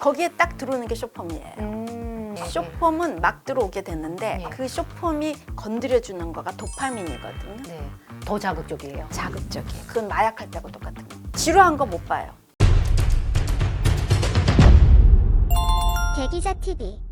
거기에 딱 들어오는 게 쇼폼이에요. 쇼폼은 막 들어오게 됐는데 네. 그 쇼폼이 건드려주는 거가 도파민이거든요. 네. 더 자극적이에요. 자극적이에요. 그건 마약할 때하고 똑같은 거. 지루한 거 못 봐요. 대기자 TV.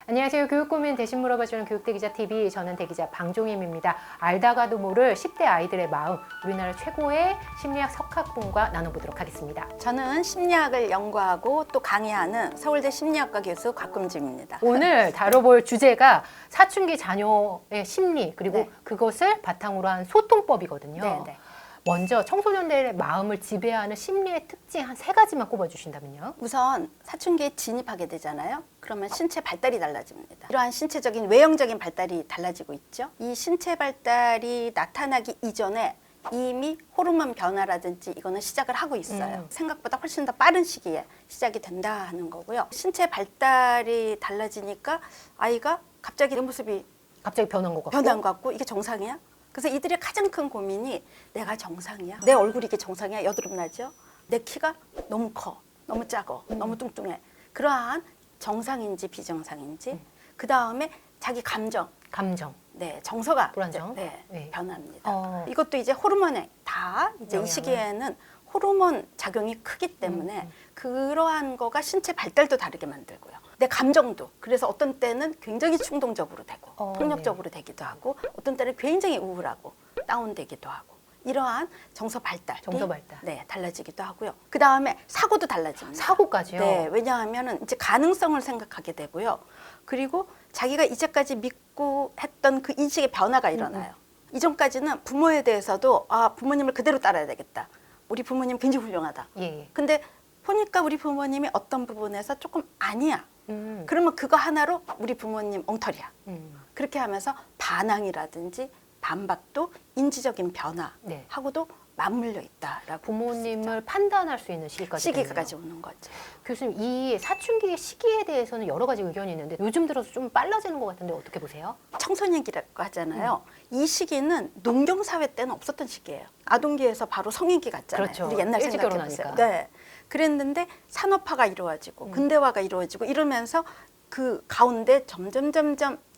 안녕하세요. 교육 고민 대신 물어봐주는 교육대기자 TV. 저는 대기자 방종임입니다. 알다가도 모를 10대 아이들의 마음, 우리나라 최고의 심리학 석학분과 나눠보도록 하겠습니다. 저는 심리학을 연구하고 또 강의하는 서울대 심리학과 교수 곽금주입니다. 오늘 다뤄볼 주제가 사춘기 자녀의 심리, 그리고 네. 그것을 바탕으로 한 소통법이거든요. 네. 먼저 청소년들의 마음을 지배하는 심리의 특징 한 3가지만 꼽아주신다면요. 우선 사춘기에 진입하게 되잖아요. 그러면 신체 발달이 달라집니다. 이러한 신체적인 외형적인 발달이 달라지고 있죠. 이 신체 발달이 나타나기 이전에 이미 호르몬 변화라든지 이거는 시작을 하고 있어요. 생각보다 훨씬 더 빠른 시기에 시작이 된다 하는 거고요. 신체 발달이 달라지니까 아이가 갑자기 내 모습이 갑자기 변한 것 같고. 변한 것 같고 이게 정상이야? 그래서 이들의 가장 큰 고민이 내가 정상이야? 내 얼굴이 이게 정상이야? 여드름 나죠? 내 키가 너무 커, 너무 작어, 너무 뚱뚱해. 그러한 정상인지 비정상인지 그 다음에 자기 감정, 네, 정서가 불안정? 이제, 네, 네. 변합니다. 이것도 이제 호르몬에 다 이제 영향을. 이 시기에는 호르몬 작용이 크기 때문에 그러한 거가 신체 발달도 다르게 만들고요. 내 감정도 그래서 어떤 때는 굉장히 충동적으로 되고 폭력적으로 되기도 하고 어떤 때는 굉장히 우울하고 다운되기도 하고 이러한 정서 발달이 네, 달라지기도 하고요. 그 다음에 사고도 달라집니다. 사고까지요? 네, 왜냐하면 이제 가능성을 생각하게 되고요. 그리고 자기가 이제까지 믿고 했던 그 인식의 변화가 일어나요. 이전까지는 부모에 대해서도 아, 부모님을 그대로 따라야 되겠다. 우리 부모님 굉장히 훌륭하다. 예. 근데 보니까 우리 부모님이 어떤 부분에서 조금 아니야. 그러면 그거 하나로 우리 부모님 엉터리야. 그렇게 하면서 반항이라든지 반박도 인지적인 변화하고도 맞물려 있다라고 부모님을 판단할 수 있는 시기까지 오는 거죠. 교수님, 이 사춘기의 시기에 대해서는 여러 가지 의견이 있는데 요즘 들어서 좀 빨라지는 것 같은데 어떻게 보세요? 청소년기라고 하잖아요. 이 시기는 농경사회 때는 없었던 시기예요. 아동기에서 바로 성인기 갔잖아요. 그렇죠. 우리 옛날 일찍 생각해보세요. 결혼하니까. 네. 그랬는데 산업화가 이루어지고 근대화가 이루어지고 이러면서 그 가운데 점점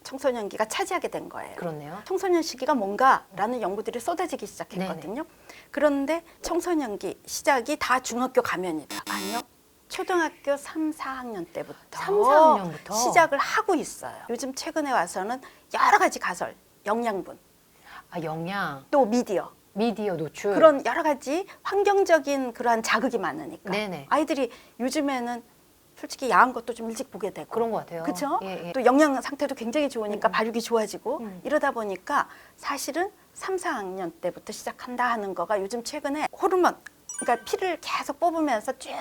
청소년기가 차지하게 된 거예요. 그렇네요. 청소년 시기가 뭔가라는 연구들이 쏟아지기 시작했거든요. 그런데 청소년기 시작이 다 중학교 가면이다. 아니요. 초등학교 3, 4학년 때부터 3, 4학년부터 시작을 하고 있어요. 요즘 최근에 와서는 여러 가지 가설, 영양분, 영양, 또 미디어 노출 그런 여러 가지 환경적인 그러한 자극이 많으니까 네네. 아이들이 요즘에는 솔직히 야한 것도 좀 일찍 보게 되고 그런 것 같아요. 그렇죠? 예. 또 영양 상태도 굉장히 좋으니까 발육이 좋아지고 이러다 보니까 사실은 3, 4학년 때부터 시작한다 하는 거가 요즘 최근에 호르몬 그러니까 피를 계속 뽑으면서 쭉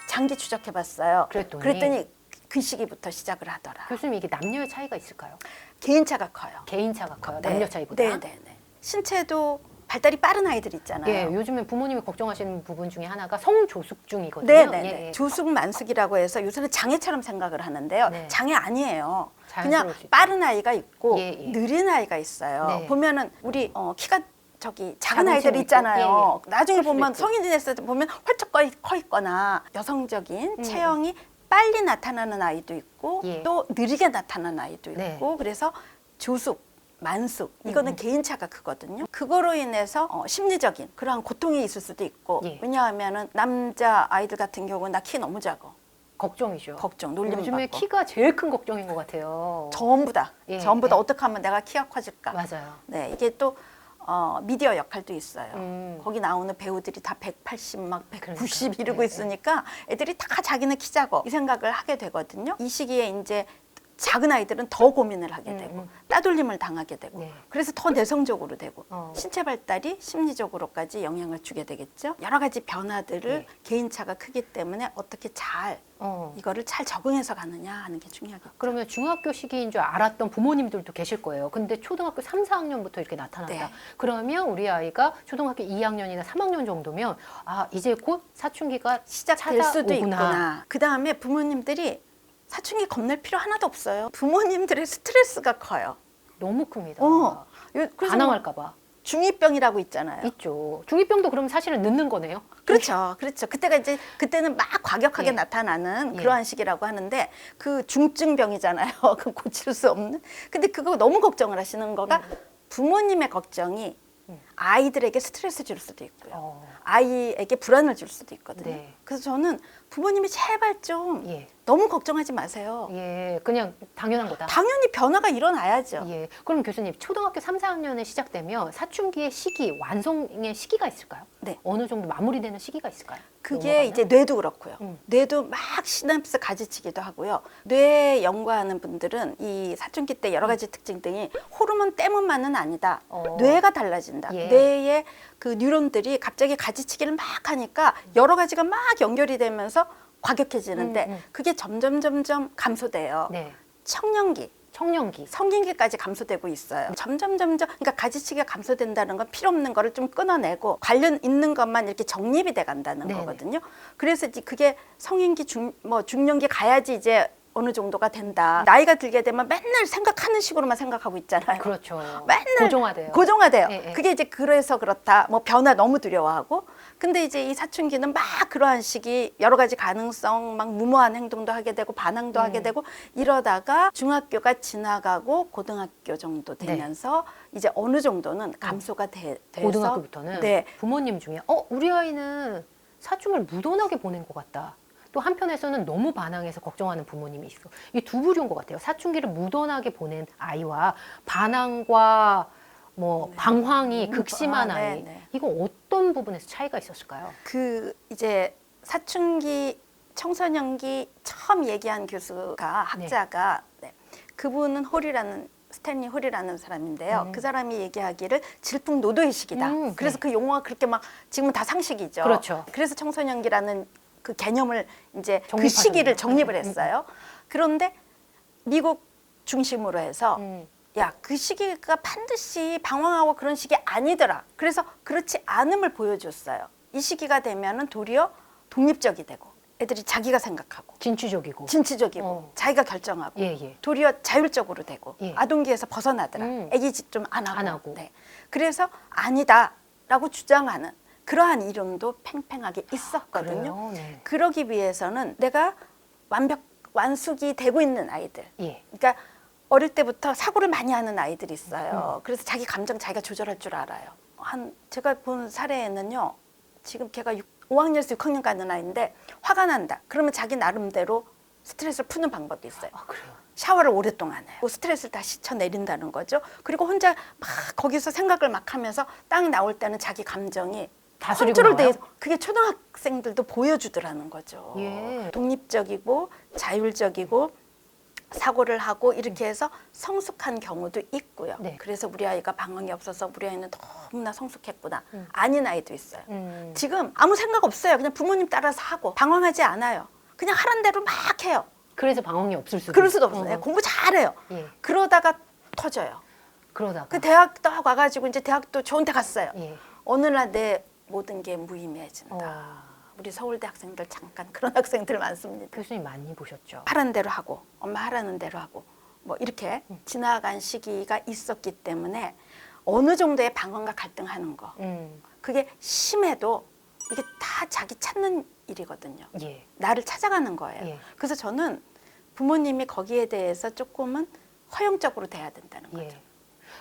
장기 추적해 봤어요. 그랬더니 그 시기부터 시작을 하더라. 교수님, 이게 남녀의 차이가 있을까요? 개인차가 커요. 개인차가 커요. 네. 남녀 차이보다. 네. 신체도 발달이 빠른 아이들 있잖아요. 예, 요즘에 부모님이 걱정하시는 부분 중에 하나가 성조숙증이거든요. 네네. 예. 조숙 만숙이라고 해서 요새는 장애처럼 생각을 하는데요. 네. 장애 아니에요. 그냥 자연스러울 수 있죠. 빠른 아이가 있고 예. 느린 아이가 있어요. 네. 보면은 우리 키가 작은 작은 아이들 친구 있잖아요. 있고. 나중에 컸을 보면 때. 성인이 됐을 때 보면 헐쩍 커 있거나 여성적인 체형이 빨리 나타나는 아이도 있고 예. 또 느리게 나타나는 아이도 있고 네. 그래서 조숙 만숙 이거는 개인차가 크거든요. 그거로 인해서 심리적인 그러한 고통이 있을 수도 있고 예. 왜냐하면은 남자 아이들 같은 경우는 나 키 너무 작아. 걱정이죠. 걱정, 놀림 요즘에 받고. 키가 제일 큰 걱정인 것 같아요. 전부 다 예, 전부 다 예. 어떻게 하면 내가 키가 커질까. 맞아요. 네, 이게 또 미디어 역할도 있어요. 음. 거기 나오는 배우들이 다 180, 막 190 그러니까. 이러고 네, 있으니까 애들이 다 자기는 키 작아 이 생각을 하게 되거든요. 이 시기에 이제 작은 아이들은 더 고민을 하게 되고 따돌림을 당하게 되고 네. 그래서 더 내성적으로 되고 어. 신체 발달이 심리적으로까지 영향을 주게 되겠죠. 여러 가지 변화들을 네. 개인차가 크기 때문에 어떻게 잘 이거를 잘 적응해서 가느냐 하는 게 중요하겠죠. 그러면 중학교 시기인 줄 알았던 부모님들도 계실 거예요. 근데 초등학교 3, 4학년부터 이렇게 나타난다. 네. 그러면 우리 아이가 초등학교 2학년이나 3학년 정도면 이제 곧 사춘기가 시작될 수도 찾아오구나. 있구나. 그 다음에 부모님들이 사춘기 겁낼 필요 하나도 없어요. 부모님들의 스트레스가 커요. 너무 큽니다. 그래서 반항할까 봐. 중2병이라고 있잖아요. 있죠. 중2병도 그럼 사실은 늦는 거네요. 그렇죠. 그렇죠. 그때는 막 과격하게 예. 나타나는 예. 그러한 시기라고 하는데 그 중증병이잖아요. 그 고칠 수 없는. 근데 그거 너무 걱정을 하시는 거가 부모님의 걱정이 아이들에게 스트레스 줄 수도 있고요. 아이에게 불안을 줄 수도 있거든요. 네. 그래서 저는 부모님이 제발 좀 예. 너무 걱정하지 마세요. 예, 그냥 당연한 거다. 당연히 변화가 일어나야죠. 예. 그럼 교수님, 초등학교 3, 4학년에 시작되면 사춘기의 시기, 완성의 시기가 있을까요? 네. 어느 정도 마무리되는 시기가 있을까요? 그게 넘어가면? 이제 뇌도 그렇고요. 음. 뇌도 막 시냅스 가지치기도 하고요. 뇌 연구하는 분들은 이 사춘기 때 여러 가지 특징들이 호르몬 때문만은 아니다. 뇌가 달라진다. 예. 뇌의 그 뉴런들이 갑자기 가지치기를 막 하니까 여러 가지가 막 연결이 되면서 과격해지는데 그게 점점 감소돼요. 네. 청년기, 청년기. 성인기까지 감소되고 있어요. 점점 그러니까 가지치기가 감소된다는 건 필요 없는 거를 좀 끊어내고 관련 있는 것만 이렇게 정립이 돼 간다는 네네. 거거든요. 그래서 이제 그게 성인기 중년기 가야지 이제 어느 정도가 된다. 나이가 들게 되면 맨날 생각하는 식으로만 생각하고 있잖아요. 그렇죠. 맨날 고정화돼요. 고정화돼요. 예, 예. 그게 이제 그래서 그렇다. 뭐 변화 너무 두려워하고. 근데 이제 이 사춘기는 막 그러한 시기 여러 가지 가능성 막 무모한 행동도 하게 되고 반항도 하게 되고 이러다가 중학교가 지나가고 고등학교 정도 되면서 이제 어느 정도는 감소가 돼서 고등학교부터는 네. 부모님 중에 우리 아이는 사춘기를 무던하게 보낸 것 같다. 또 한편에서는 너무 반항해서 걱정하는 부모님이 있어. 이 두 부류인 것 같아요. 사춘기를 무던하게 보낸 아이와 반항과 뭐 방황이 극심한 아이. 네. 이거 어떤 부분에서 차이가 있었을까요? 그 이제 사춘기 청소년기 처음 얘기한 교수가 학자가 네. 그분은 스탠리 홀이라는 사람인데요. 그 사람이 얘기하기를 질풍노도의 시기다. 그래서 네. 그 용어가 그렇게 막 지금은 다 상식이죠. 그렇죠. 그래서 청소년기라는 그 개념을 이제 그 정립하셨네요. 시기를 정립을 했어요. 그런데 미국 중심으로 해서 야, 그 시기가 반드시 방황하고 그런 시기 아니더라. 그래서 그렇지 않음을 보여줬어요. 이 시기가 되면은 도리어 독립적이 되고 애들이 자기가 생각하고 진취적이고. 진취적이고 자기가 결정하고 예, 예. 도리어 자율적으로 되고 예. 아동기에서 벗어나더라. 애기 짓 좀 안 하고. 안 하고. 네. 그래서 아니다라고 주장하는 그러한 이론도 팽팽하게 있었거든요. 그래요? 네. 그러기 위해서는 내가 완숙이 되고 있는 아이들. 예. 그러니까 어릴 때부터 사고를 많이 하는 아이들이 있어요. 그래서 자기 감정 자기가 조절할 줄 알아요. 제가 본 사례에는요. 지금 걔가 5학년에서 6학년 가는 아이인데 화가 난다. 그러면 자기 나름대로 스트레스를 푸는 방법이 있어요. 아, 그래요? 샤워를 오랫동안 해요. 스트레스를 다 씻어내린다는 거죠. 그리고 혼자 막 거기서 생각을 막 하면서 딱 나올 때는 자기 감정이 다스리고 컨트롤돼 나와요? 있- 그게 초등학생들도 보여주더라는 거죠. 예. 독립적이고 자율적이고 사고를 하고 이렇게 해서 성숙한 경우도 있고요. 네. 그래서 우리 아이가 방황이 없어서 우리 아이는 너무나 성숙했구나. 아닌 아이도 있어요. 지금 아무 생각 없어요. 그냥 부모님 따라서 하고 방황하지 않아요. 그냥 하란 대로 막 해요. 그래서 방황이 없을 수도 그럴 수도 없어요. 공부 잘해요. 예. 그러다가 터져요. 그러다가. 그 대학도 와가지고 이제 대학도 좋은 데 갔어요. 예. 어느 날 내 모든 게 무의미해진다. 우리 서울대 학생들 잠깐 그런 학생들 많습니다. 교수님 많이 보셨죠? 하라는 대로 하고 엄마 하라는 대로 하고 뭐 이렇게 지나간 시기가 있었기 때문에 어느 정도의 방황과 갈등하는 거 그게 심해도 이게 다 자기 찾는 일이거든요. 예. 나를 찾아가는 거예요. 예. 그래서 저는 부모님이 거기에 대해서 조금은 허용적으로 돼야 된다는 거죠. 예.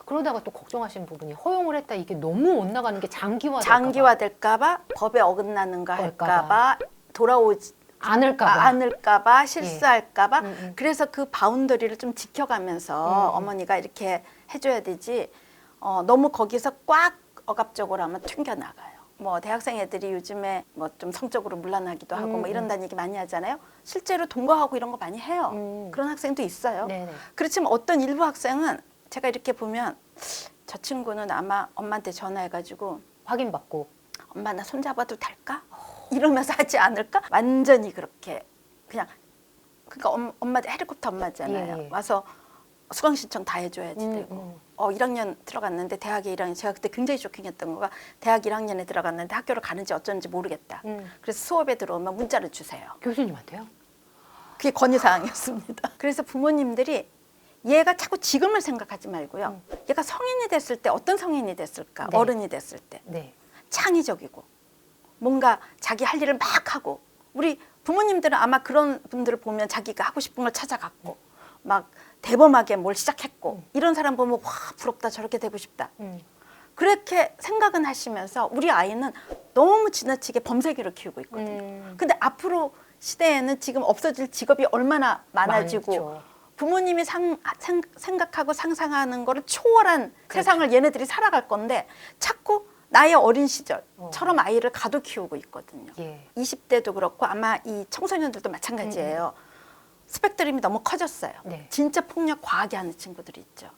그러다가 또 걱정하시는 부분이 허용을 했다 이게 너무 못 나가는 게 장기화될까봐 법에 어긋나는 거 할까봐 돌아오지 않을까봐 않을까봐 실수할까봐 예. 그래서 그 바운더리를 좀 지켜가면서 어머니가 이렇게 해줘야 되지 너무 거기서 꽉 억압적으로 하면 튕겨나가요. 뭐 대학생 애들이 요즘에 뭐 좀 성적으로 문란하기도 하고 뭐 이런다는 얘기 많이 하잖아요. 실제로 동거하고 이런 거 많이 해요. 그런 학생도 있어요. 네네. 그렇지만 어떤 일부 학생은 제가 이렇게 보면 저 친구는 아마 엄마한테 전화해가지고 확인받고 엄마 나 손잡아도 될까? 이러면서 하지 않을까? 완전히 그렇게 그냥 그러니까 엄마 헬리콥터 엄마잖아요. 예, 예. 와서 수강 신청 다 해줘야지 되고 1학년 들어갔는데 대학에 1학년 제가 그때 굉장히 쇼킹했던 거가 대학 1학년에 들어갔는데 학교를 가는지 어쩐지 모르겠다. 그래서 수업에 들어오면 문자를 주세요. 교수님한테요? 그게 건의사항이었습니다. 그래서 부모님들이 얘가 자꾸 지금을 생각하지 말고요. 얘가 성인이 됐을 때 어떤 성인이 됐을까? 네. 어른이 됐을 때 네. 창의적이고 뭔가 자기 할 일을 막 하고 우리 부모님들은 아마 그런 분들을 보면 자기가 하고 싶은 걸 찾아갔고 막 대범하게 뭘 시작했고 이런 사람 보면 와 부럽다 저렇게 되고 싶다 그렇게 생각은 하시면서 우리 아이는 너무 지나치게 범세기를 키우고 있거든요. 근데 앞으로 시대에는 지금 없어질 직업이 얼마나 많아지고 많죠. 부모님이 생각하고 상상하는 거를 초월한 세상을 얘네들이 살아갈 건데 자꾸 나의 어린 시절처럼 아이를 가둬 키우고 있거든요. 예. 20대도 그렇고 아마 이 청소년들도 마찬가지예요. 스펙트럼이 너무 커졌어요. 네. 진짜 폭력 과하게 하는 친구들이 있죠.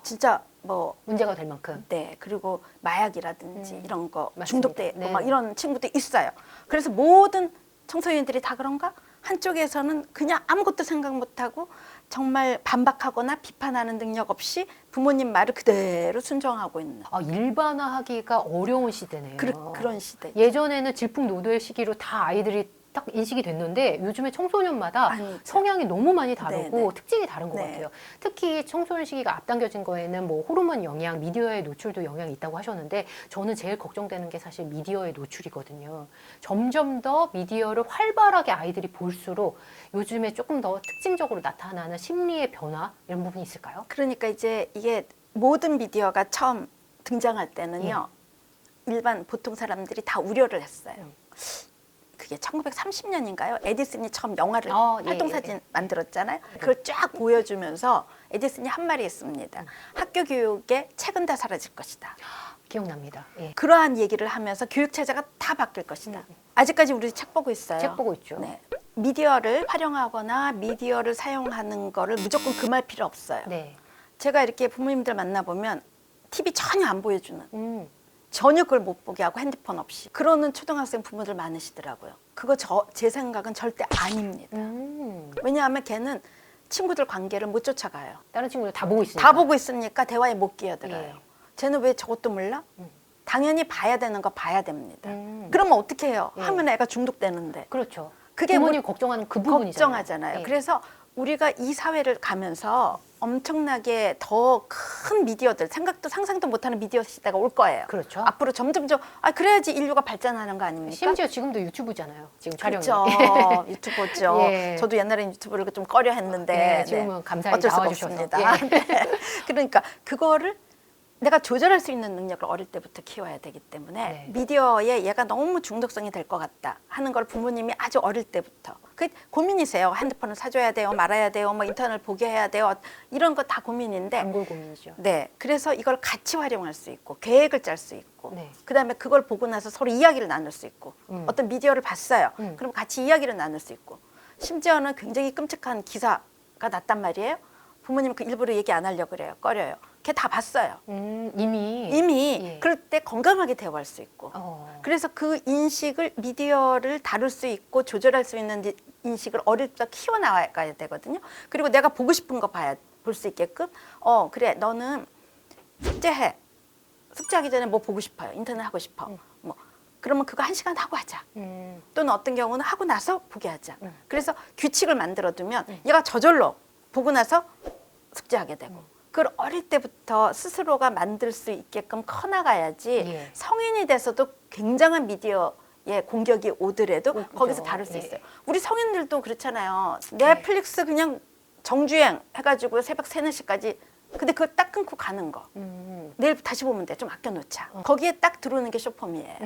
진짜 뭐 문제가 될 만큼. 네, 그리고 마약이라든지 이런 거 맞습니다. 중독돼 있고 네. 막 이런 친구도 있어요. 그래서 모든 청소년들이 다 그런가? 한쪽에서는 그냥 아무것도 생각 못하고 정말 반박하거나 비판하는 능력 없이 부모님 말을 그대로 순종하고 있는 일반화하기가 어려운 시대네요. 그런 시대. 예전에는 질풍노도의 시기로 다 아이들이 딱 인식이 됐는데 요즘에 청소년마다 아니죠. 성향이 너무 많이 다르고 네네. 특징이 다른 것 네. 같아요. 특히 청소년 시기가 앞당겨진 거에는 뭐 호르몬 영향, 미디어의 노출도 영향이 있다고 하셨는데 저는 제일 걱정되는 게 사실 미디어의 노출이거든요. 점점 더 미디어를 활발하게 아이들이 볼수록 요즘에 조금 더 특징적으로 나타나는 심리의 변화 이런 부분이 있을까요? 그러니까 이제 이게 모든 미디어가 처음 등장할 때는요. 일반 보통 사람들이 다 우려를 했어요. 그게 1930년인가요? 에디슨이 처음 영화를 예, 활동사진 만들었잖아요. 그걸 쫙 보여주면서 에디슨이 한 말이 있습니다. 학교 교육의 책은 다 사라질 것이다. 기억납니다. 예. 그러한 얘기를 하면서 교육 체제가 다 바뀔 것이다. 아직까지 우리 책 보고 있어요. 책 보고 있죠. 네. 미디어를 활용하거나 미디어를 사용하는 거를 무조건 금할 필요 없어요. 네. 제가 이렇게 부모님들 만나보면 TV 전혀 안 보여주는 전혀 그걸 못 보게 하고 핸드폰 없이 그러는 초등학생 부모들 많으시더라고요. 그거 제 생각은 절대 아닙니다. 왜냐하면 걔는 친구들 관계를 못 쫓아가요. 다른 친구들 다 보고 있으니까. 다 보고 있으니까 대화에 못 끼어들어요. 예. 쟤는 왜 저것도 몰라? 당연히 봐야 되는 거 봐야 됩니다. 음. 그러면 어떻게 해요? 예. 하면 애가 중독되는데. 그렇죠. 그게 부모님 걱정하는 그 부분이잖아요. 걱정하잖아요. 예. 그래서 우리가 이 사회를 가면서 엄청나게 더 큰 미디어들, 생각도 상상도 못하는 미디어 시대가 올 거예요. 그렇죠. 앞으로 점점점 그래야지 인류가 발전하는 거 아닙니까? 심지어 지금도 유튜브잖아요. 지금 촬영이. 그렇죠. 유튜버죠. 예. 저도 옛날에 유튜브를 좀 꺼려 했는데 네, 지금은 감사히 어쩔 수가 나와주셔서. 없습니다. 예. 네. 그러니까 그거를 내가 조절할 수 있는 능력을 어릴 때부터 키워야 되기 때문에 네. 미디어에 얘가 너무 중독성이 될 것 같다 하는 걸 부모님이 아주 어릴 때부터 그 고민이세요. 핸드폰을 사줘야 돼요, 말아야 돼요, 뭐 인터넷을 보게 해야 돼요, 이런 거 다 고민인데. 단골 고민이죠. 네, 그래서 이걸 같이 활용할 수 있고 계획을 짤 수 있고 네. 그다음에 그걸 보고 나서 서로 이야기를 나눌 수 있고 어떤 미디어를 봤어요. 음. 그럼 같이 이야기를 나눌 수 있고 심지어는 굉장히 끔찍한 기사가 났단 말이에요. 부모님은 그 일부러 얘기 안 하려고 그래요. 꺼려요. 걔 다 봤어요. 이미. 이미 예. 그럴 때 건강하게 대화할 수 있고 그래서 그 인식을 미디어를 다룰 수 있고 조절할 수 있는 인식을 어릴 때 키워나가야 되거든요. 그리고 내가 보고 싶은 거 볼 수 있게끔 그래 너는 숙제해. 숙제하기 전에 뭐 보고 싶어요. 인터넷 하고 싶어. 뭐 그러면 그거 1시간 하고 하자. 또는 어떤 경우는 하고 나서 보게 하자. 그래서 규칙을 만들어두면 얘가 저절로 보고 나서 숙제하게 되고 그걸 어릴 때부터 스스로가 만들 수 있게끔 커나가야지 예. 성인이 돼서도 굉장한 미디어의 공격이 오더라도 거기서 다룰 수 예. 있어요. 우리 성인들도 그렇잖아요. 넷플릭스 그냥 정주행 해가지고 새벽 3, 4시까지 근데 그걸 딱 끊고 가는 거. 내일 다시 보면 돼. 좀 아껴놓자. 거기에 딱 들어오는 게 쇼폼이에요.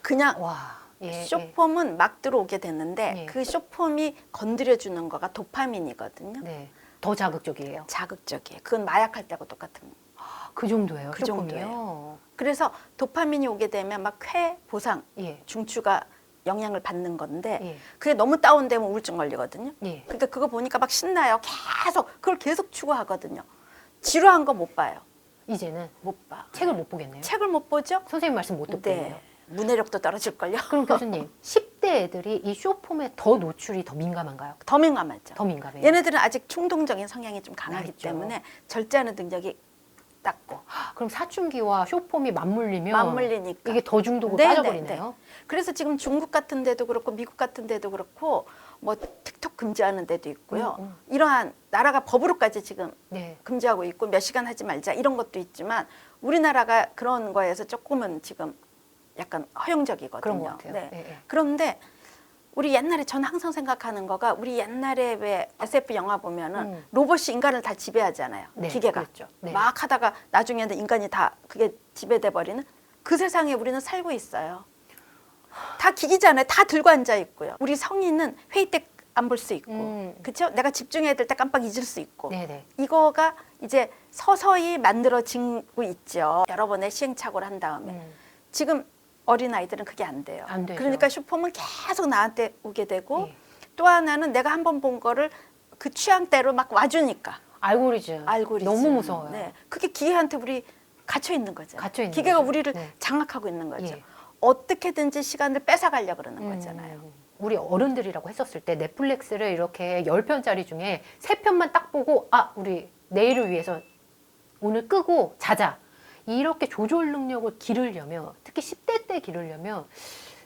그냥 와. 예, 쇼폼은 막 들어오게 됐는데 예. 그 쇼폼이 건드려주는 거가 도파민이거든요. 네. 더 자극적이에요. 자극적이에요. 그건 마약할 때하고 똑같은 거예요. 그 정도예요. 그 쇼폼이요? 정도예요. 그래서 도파민이 오게 되면 막 쾌, 보상, 예. 중추가 영향을 받는 건데 예. 그게 너무 다운되면 우울증 걸리거든요. 예. 그러니까 그거 보니까 막 신나요. 계속 그걸 계속 추구하거든요. 지루한 거 못 봐요. 이제는 못 봐. 책을 못 보겠네요. 책을 못 보죠? 선생님 말씀 못 듣겠네요. 네. 문해력도 떨어질걸요. 그럼 교수님, 10대 애들이 이 쇼폼에 더 노출이 더 민감한가요? 더 민감하죠. 더 민감해요. 얘네들은 아직 충동적인 성향이 좀 강하기 맞죠. 때문에 절제하는 능력이 낮고 그럼 사춘기와 쇼폼이 맞물리면 맞물리니까 이게 더 중독으로 네, 빠져버리네요. 그래서 지금 중국 같은 데도 그렇고 미국 같은 데도 그렇고 뭐 틱톡 금지하는 데도 있고요. 이러한 나라가 법으로까지 지금 네. 금지하고 있고 몇 시간 하지 말자 이런 것도 있지만 우리나라가 그런 거에서 조금은 지금 약간 허용적이거든요. 그런 것 같아요. 네. 예, 예. 그런데 우리 옛날에 저는 항상 생각하는 거가 우리 옛날에 왜 SF 영화 보면은 로봇이 인간을 다 지배하잖아요. 네, 기계가 그렇죠. 네. 막 하다가 나중에는 인간이 다 그게 지배돼 버리는 그 세상에 우리는 살고 있어요. 다 기기잖아요. 다 들고 앉아 있고요. 우리 성인은 회의 때 안 볼 수 있고, 그렇죠? 내가 집중해야 될 때 깜빡 잊을 수 있고, 네네. 이거가 이제 서서히 만들어지고 있죠. 여러 번의 시행착오를 한 다음에 지금 어린 아이들은 그게 안 돼요. 안 되죠. 그러니까 슈퍼는 계속 나한테 오게 되고 예. 또 하나는 내가 한 번 본 거를 그 취향대로 막 와주니까 알고리즘. 너무 무서워요. 네, 그게 기계한테 우리 갇혀 있는 거잖아요. 갇혀 있는 기계가 거죠. 우리를 네. 장악하고 있는 거죠. 예. 어떻게든지 시간을 뺏어가려 그러는 거잖아요. 우리 어른들이라고 했었을 때 넷플릭스를 이렇게 10편짜리 중에 3편만 딱 보고 아 우리 내일을 위해서 오늘 끄고 자자 이렇게 조절 능력을 기르려면 특히 10대 때 기르려면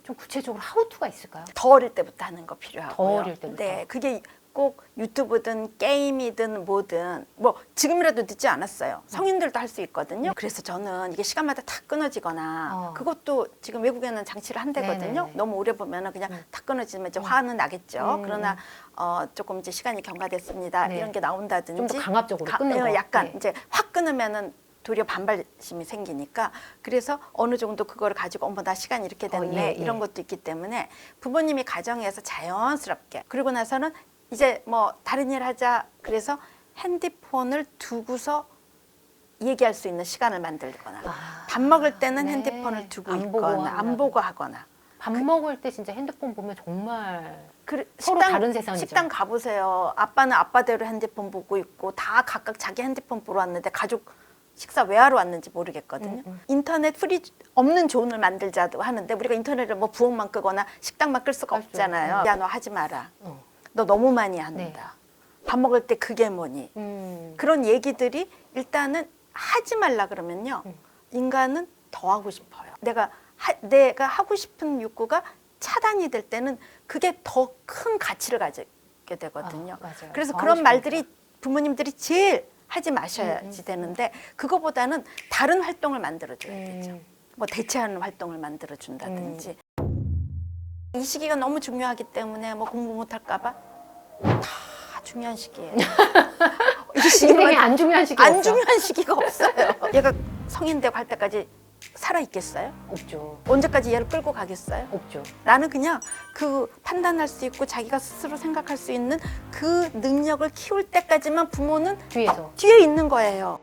좀 구체적으로 하우투가 있을까요? 더 어릴 때부터 하는 거 필요하고요. 더 어릴 때부터. 네, 그게 꼭 유튜브든 게임이든 뭐든 뭐 지금이라도 늦지 않았어요. 성인들도 할 수 있거든요. 그래서 저는 이게 시간마다 탁 끊어지거나 그것도 지금 외국에는 장치를 한대거든요. 네네네. 너무 오래 보면은 그냥 탁 끊어지면 이제 화는 나겠죠. 그러나 조금 이제 시간이 경과됐습니다. 네. 이런 게 나온다든지 좀 더 강압적으로 끊는 거. 약간 네. 이제 확 끊으면은 도리어 반발심이 생기니까 그래서 어느 정도 그거를 가지고 어머 나 시간 이렇게 됐네 예, 예. 이런 것도 있기 때문에 부모님이 가정에서 자연스럽게 그리고 나서는 이제 뭐 다른 일 하자 그래서 핸드폰을 두고서 얘기할 수 있는 시간을 만들거나 밥 먹을 때는 네. 핸드폰을 두고 안 보고 있거나 안 한다든지. 보고 하거나 밥 먹을 때 진짜 핸드폰 보면 정말 서로 식당, 다른 세상이죠. 식당 가보세요. 아빠는 아빠대로 핸드폰 보고 있고 다 각각 자기 핸드폰 보러 왔는데 가족 식사 왜 하러 왔는지 모르겠거든요. 인터넷 프리 없는 존을 만들자도 하는데 우리가 인터넷을 뭐 부엌만 끄거나 식당만 끌 수가 할 수 없잖아요. 야 너 하지 마라. 어. 너 너무 많이 한다. 밥 먹을 때 그게 뭐니? 그런 얘기들이 일단은 하지 말라 그러면요. 인간은 더 하고 싶어요. 내가 하고 싶은 욕구가 차단이 될 때는 그게 더 큰 가치를 가지게 되거든요. 맞아요. 그래서 더 그런 하고 말들이 부모님들이 제일 하지 마셔야지 되는데 그거보다는 다른 활동을 만들어줘야 되죠. 뭐 대체하는 활동을 만들어준다든지. 이 시기가 너무 중요하기 때문에 뭐 공부 못할까 봐 다 중요한 시기예요. 이 인생에 안 중요한 시기 안 없어. 중요한 시기가 없어요. 얘가 성인 되고 할 때까지 살아 있겠어요? 없죠. 언제까지 얘를 끌고 가겠어요? 없죠. 나는 그냥 그 판단할 수 있고 자기가 스스로 생각할 수 있는 그 능력을 키울 때까지만 부모는 뒤에서. 뒤에 있는 거예요.